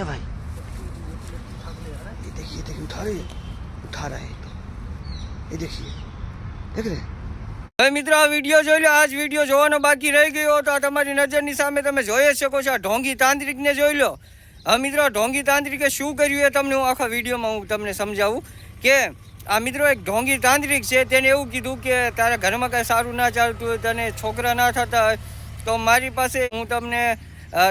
है भाई, ये देखिए उठा रहा है तो, ये देखिए देख रहे हैं। હવે મિત્રો આ વિડીયો જોઈ લો, આ જ વિડીયો જોવાનો બાકી રહી ગયો તો આ તમારી નજરની સામે તમે જોઈ જ શકો છો. આ ઢોંગી તાંત્રિકને જોઈ લો. હવે મિત્રો ઢોંગી તાંત્રિકે શું કર્યું એ તમને હું આખા વિડીયોમાં હું તમને સમજાવું કે આ મિત્રો એક ઢોંગી તાંત્રિક છે. તેને એવું કીધું કે તારા ઘરમાં કાંઈ સારું ના ચાલતું હોય, તને છોકરા ના થતા હોય તો મારી પાસે હું તમને,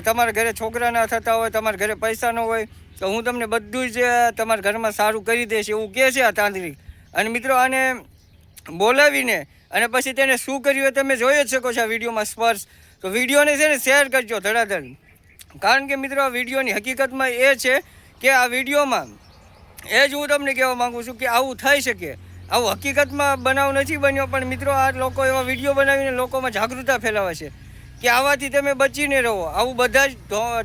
તમારા ઘરે છોકરા ના થતા હોય, તમારા ઘરે પૈસા ન હોય તો હું તમને બધું જ તમારા ઘરમાં સારું કરી દઈશ એવું કહે છે આ તાંત્રિક. અને મિત્રો આને બોલાવીને અને પછી તેને શું કર્યું એ તમે જોઈ જ શકો છો આ વિડીયોમાં સ્પર્શ. તો વિડીયોને છે ને શેર કરજો ધડાધડ, કારણ કે મિત્રો આ વિડીયોની હકીકતમાં એ છે કે આ વિડીયોમાં એ જ હું તમને કહેવા માગું છું કે આવું થઈ શકે. આવું હકીકતમાં બનાવ નથી બન્યો, પણ મિત્રો આ લોકો એવા વિડીયો બનાવીને લોકોમાં જાગૃતતા ફેલાવે છે કે આવાથી તમે બચીને રહો. આવું બધા જ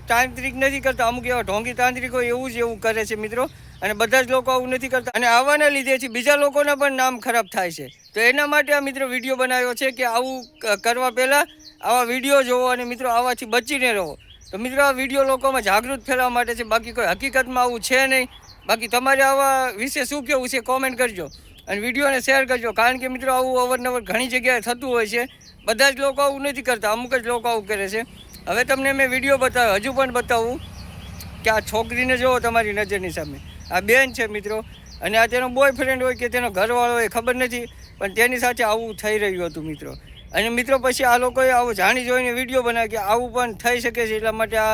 તાંત્રિક નથી કરતા, અમુક એવા ઢોંગી તાંત્રિકો એવું કરે છે મિત્રો, અને બધા જ લોકો આવું નથી કરતા. અને આવાના લીધેથી બીજા લોકોના પણ નામ ખરાબ થાય છે. તો એના માટે આ મિત્રો વિડીયો બનાવ્યો છે કે આવું કરવા પહેલાં આવા વિડીયો જોવો અને મિત્રો આવાથી બચીને રહો. તો મિત્રો આ વિડીયો લોકોમાં જાગૃત ફેલાવવા માટે છે, બાકી કોઈ હકીકતમાં આવું છે નહીં. બાકી તમારે આવા વિશે શું કહેવું છે કોમેન્ટ કરજો અને વિડીયોને શેર કરજો, કારણ કે મિત્રો આવું અવારનવાર ઘણી જગ્યાએ થતું હોય છે. બધા જ લોકો આવું નથી કરતા, અમુક જ લોકો આવું કરે છે. હવે તમને મેં વિડીયો બતાવ્યો, હજુ પણ બતાવું કે આ છોકરીને જુઓ તમારી નજરની સામે. આ બેન છે મિત્રો, અને આ તેનો બોયફ્રેન્ડ હોય કે તેનો ઘરવાળો હોય ખબર નથી, પણ તેની સાથે આવું થઈ રહ્યું હતું મિત્રો. અને મિત્રો પછી આ લોકોએ આવું જાણી જોઈને વિડીયો બનાવ્યો કે આવું પણ થઈ શકે છે. એટલા માટે આ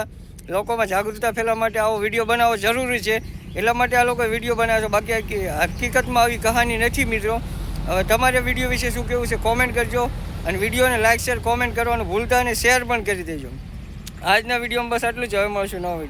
લોકોમાં જાગૃતતા ફેલાવવા માટે આવો વિડીયો બનાવવો જરૂરી છે. એટલા માટે આ લોકોએ વિડીયો બનાવ્યો છે. બાકી હકીકતમાં આવી કહાની નથી મિત્રો. હવે તમારે વિડીયો વિશે શું કહેવું છે કોમેન્ટ કરજો, અને વિડીયોને લાઇક શેર કોમેન્ટ કરવાનું ભૂલતા અને શેર પણ કરી દેજો. આજના વિડીયોમાં બસ આટલું જ. હવે મળશું નવો વિડીયો.